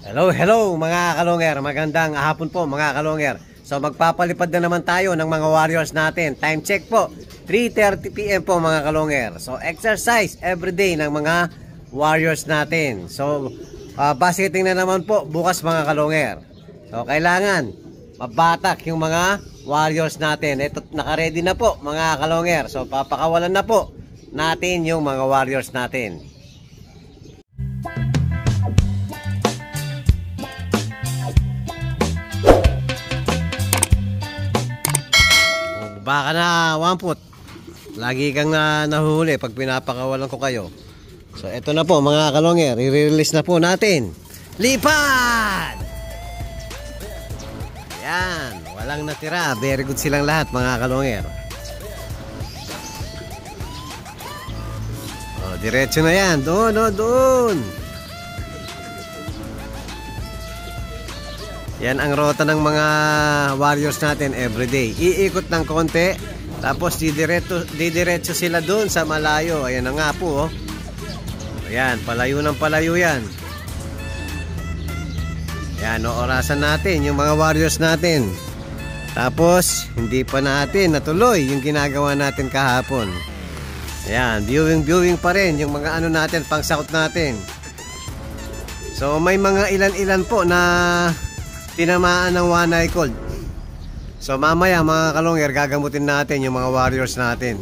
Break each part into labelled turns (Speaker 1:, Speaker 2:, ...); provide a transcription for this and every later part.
Speaker 1: Hello, hello mga kalonger. Magandang hapon po mga kalonger. So magpapalipad na naman tayo ng mga warriors natin. Time check po, 3:30 PM po mga kalonger. So exercise everyday ng mga warriors natin. So basketing na naman po bukas mga kalonger. So kailangan mabatak yung mga warriors natin. Ito naka-ready na po mga kalonger. So papakawalan na po natin yung mga warriors natin. Baka na 1 foot. Lagi kang nahuhuli pag pinapakawalan ko kayo. So eto na po mga kalonger, i-release na po natin. Lipad! Yan, walang natira. Very good silang lahat mga kalonger. Oh, diretso na yan. Doon, doon. Yan ang rota ng mga warriors natin everyday. Iikot ng konti, tapos didiretso sila doon sa malayo. Ayan na nga po, oh. Ayan, palayo ng palayo yan. Ayan, orasan natin yung mga warriors natin. Tapos, hindi pa natin natuloy yung ginagawa natin kahapon. Ayan, viewing pa rin yung mga ano natin, pangsakot natin. So, may mga ilan-ilan po na tinamaan ng one eye cold. So mamaya mga kalonger, gagamutin natin yung mga warriors natin.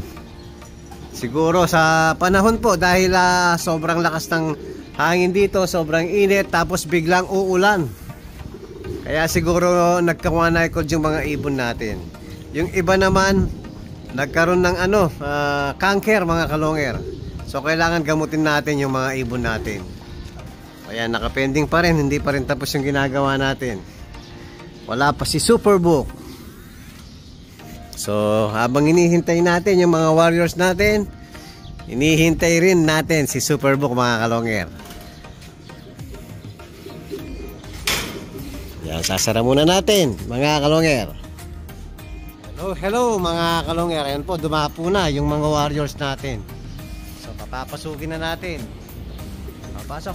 Speaker 1: Siguro sa panahon po, dahil sobrang lakas ng hangin dito, sobrang init, tapos biglang uulan. Kaya siguro nagka one eye cold yung mga ibon natin. Yung iba naman nagkaroon ng cancer mga kalonger. So kailangan gamutin natin yung mga ibon natin. Kaya nakapending pa rin, hindi pa rin tapos yung ginagawa natin. Wala pa si Superbook. So habang hinihintay natin yung mga warriors natin, hinihintay rin natin si Superbook mga kalonger. Yan, sasara muna natin mga kalonger. Hello mga kalonger. Ayan po, dumapo na yung mga warriors natin. So papapasukin na natin. Pasok.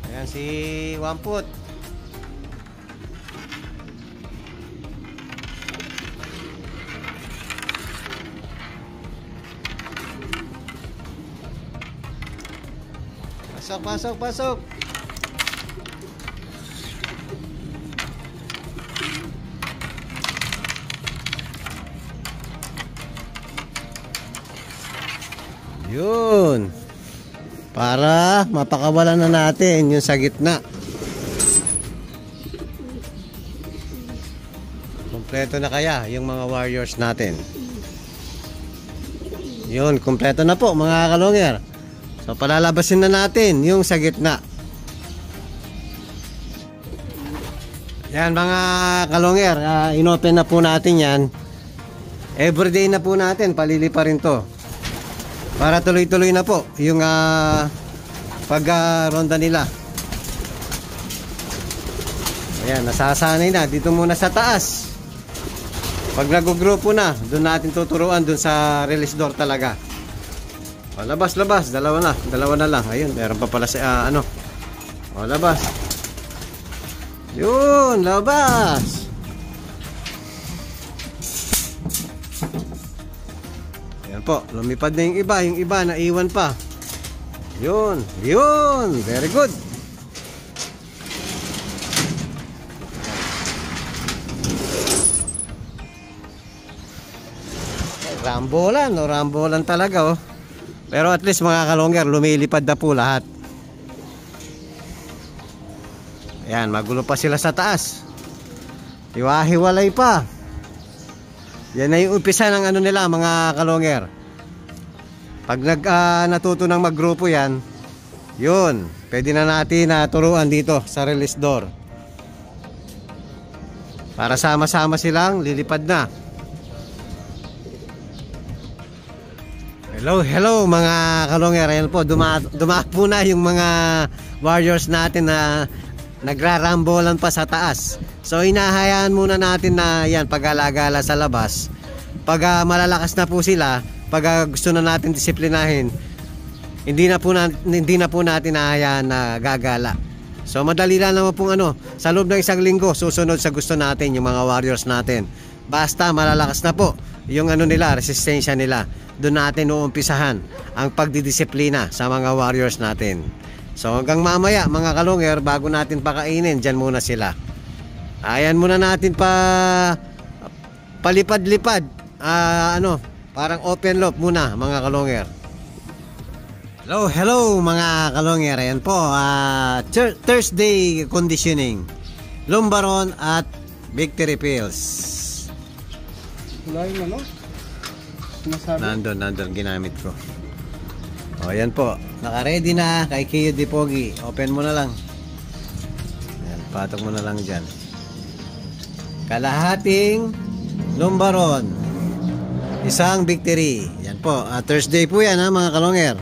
Speaker 1: Ayan si 1 foot. Pasok. Yun. Para mapakawalan na natin yung sa gitna. Kompleto na kaya yung mga warriors natin. Yun, kompleto na po mga kalonger. So palalabasin na natin yung sa gitna. Yan mga kalonger, inopen na po natin yan. Everyday na po natin, palilipa rin to. Para tuloy-tuloy na po yung pag-ronda nila. Ayan, nasasanay na. Dito muna sa taas. Pag nag-grupo na, doon natin tuturuan doon sa release door talaga. O, labas. Dalawa na lang. Ayun, meron pa pala sa O, labas. Yun, labas. Po, lumipad na yung iba naiwan pa. Yun, very good. Rambolan talaga, oh. Pero at least mga kalonger, lumilipad na po lahat. Ayan, magulo pa sila sa taas. Hiwa-hiwalay pa. Yan na yung umpisa ng nila mga kalonger. Pag natuto ng maggrupo yan, yun, pwede na natin turuan dito sa release door. Para sama-sama silang lilipad na. Hello mga kalonger. Ayan po, dumapo na yung mga warriors natin na nagrarambolan pa sa taas. So hinahayaan muna natin na yan pag-alagala sa labas. Pag malalakas na po sila, pag gusto na natin disiplinahin, hindi na po natin hahayaan na gagala. So madali lang naman pong sa loob ng isang linggo susunod sa gusto natin yung mga warriors natin. Basta malalakas na po yung nila, resistensya nila. Doon natin uumpisahan ang pagdidisiplina sa mga warriors natin. So hanggang mamaya mga kalungер, bago natin pakainin, dyan muna sila. Ayan muna natin palipad-lipad. Parang open loop muna mga kalungер. Hello mga kalungер. Ayan po, Thursday conditioning, Lumbaron at Victory Pills.
Speaker 2: Wala yung
Speaker 1: Nandun ginamit ko. O yan po, naka-ready na kay Kiyo Di Pogi. Open mo na lang. Ayan, patok mo na lang dyan. Kalahating Lumbaron, isang Victory. Yan po, Thursday po yan mga kalungер.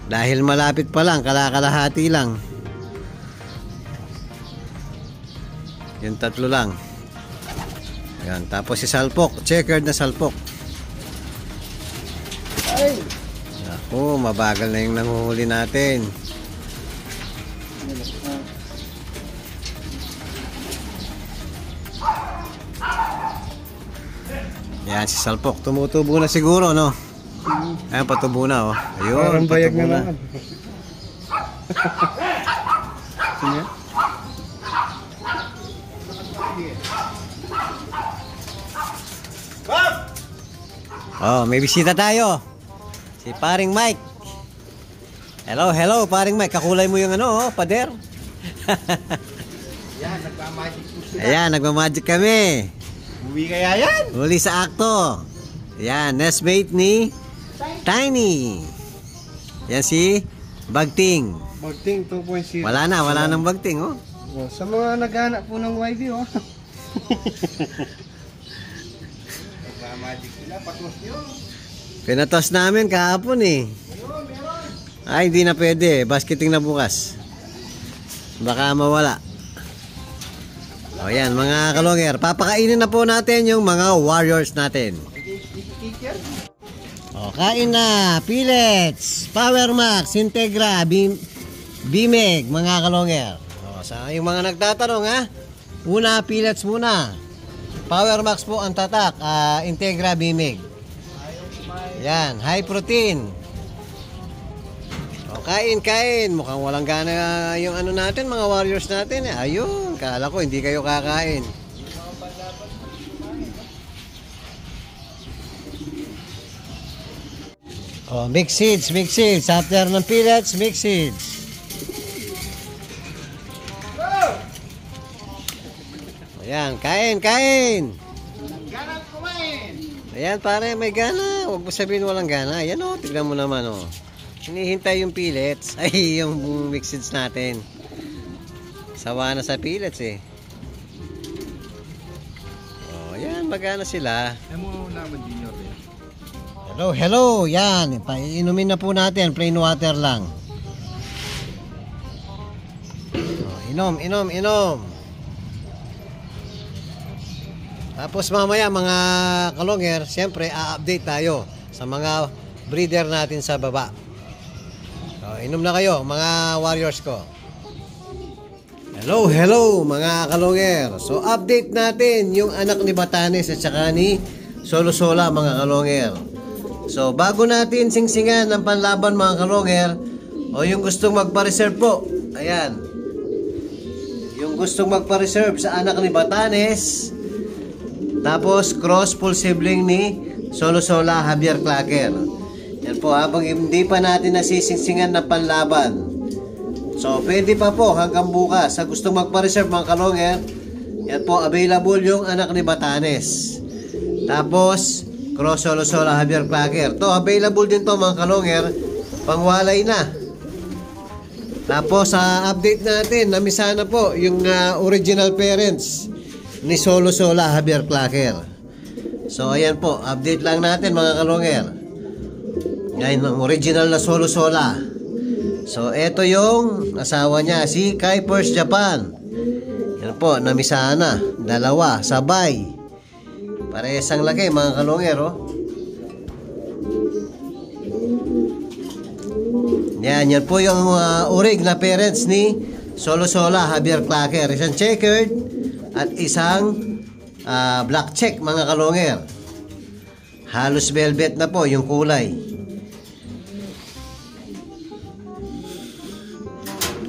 Speaker 1: Dahil malapit pa lang, kalahati lang. Yung 3 lang. Yan, tapos si salpok, checkered na salpok.
Speaker 2: Ay!
Speaker 1: Ako, mabagal na yung nanguhuli natin. Yan, si salpok, tumutubo na siguro, no? Ayan, patubo na, oh. Ayun,
Speaker 2: parang bayag
Speaker 1: patubo
Speaker 2: na
Speaker 1: na.
Speaker 2: Sige.
Speaker 1: Oh, may bisita tayo. Si Paring Mike. Hello, Paring Mike. Kakulay mo yung pader.
Speaker 2: Yan, nagmamagic po sila.
Speaker 1: Ayan, nagmamagic kami.
Speaker 2: Uwi kaya yan?
Speaker 1: Huli sa akto. Ayan, nestmate ni Tiny. Yan si Bagting.
Speaker 2: Bagting 2.0.
Speaker 1: Wala nang Bagting, oh.
Speaker 2: Oh, sa mga naghanap po ng YB, oh. Nagmamagic sila, patos nyo.
Speaker 1: Pinatos namin kahapon, eh. Ay, hindi na pwede. Basketing na bukas. Baka mawala. O yan, mga kalungер. Papakainin na po natin yung mga warriors natin. O, kain na. Pellets, Power Max, Integra, Bimeg, mga kalunger. O, sa yung mga nagtatanong, ha? Una, pellets muna. Power Max po ang tatak. Integra, Bimeg. Yan, high protein. O, kain. Mukhang walang gana yung natin, mga warriors natin. Ayun, kala ko hindi kayo kakain. O, mix seeds. After ng pellets, mix seeds. Ayan, kain.
Speaker 2: Ganap kumain!
Speaker 1: Ayan, pare, may gana. Huwag mo sabihin walang gana. Ayan, o, tignan mo naman, o. Hinihintay yung pellets. Ay, yung mix seeds natin. Sawa na sa pellets, eh. O, ayan, magana sila.
Speaker 2: Ay mo naman junior yan.
Speaker 1: Hello. Yan, inumin na po natin. Plain water lang. O, inom. Tapos mamaya mga kalungер, siyempre a-update tayo sa mga breeder natin sa baba. So, inom na kayo mga warriors ko. Hello mga kalungер. So update natin yung anak ni Batanes at saka ni Solo-Sola mga kalunger. So bago natin singsingan ng panlaban mga kalunger, o yung gustong magpa-reserve po, ayan, yung gustong magpa-reserve sa anak ni Batanes, tapos cross full sibling ni Solo-Sola Javier Clacker. Yan po, habang hindi pa natin nasisingsingan ng panlaban. So pwede pa po hanggang bukas sa gustong magpa-reserve mga kalungер. Yan po, available yung anak ni Batanes. Tapos cross Solo-Sola Javier Clacker. To available din to mga kalungер, pangwalay na. Tapos sa update natin, namisa na po yung original parents ni Solo-Sola Javier Clacker. So ayan po, update lang natin mga kalungер. Yan ang original na Solo-Sola. So eto yung asawa niya, si Kuipers Japan. Yan po, namisa na. Dalawa, sabay. Parehas ang laki mga kalungero. Yan po yung urig na parents ni Solo Sola, Javier Clacker. Isang checkered at isang black check, mga kalonger. Halos velvet na po yung kulay.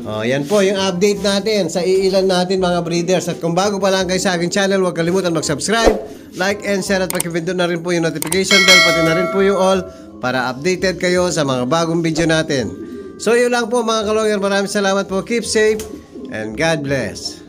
Speaker 1: Yan po yung update natin sa iilan natin, mga breeders. At kung bago pa lang kayo sa aking channel, huwag kalimutan mag-subscribe, like and share, at pakipindot na rin po yung notification bell, pati na rin po yung all, para updated kayo sa mga bagong video natin. So yun lang po, mga kalonger. Maraming salamat po. Keep safe and God bless.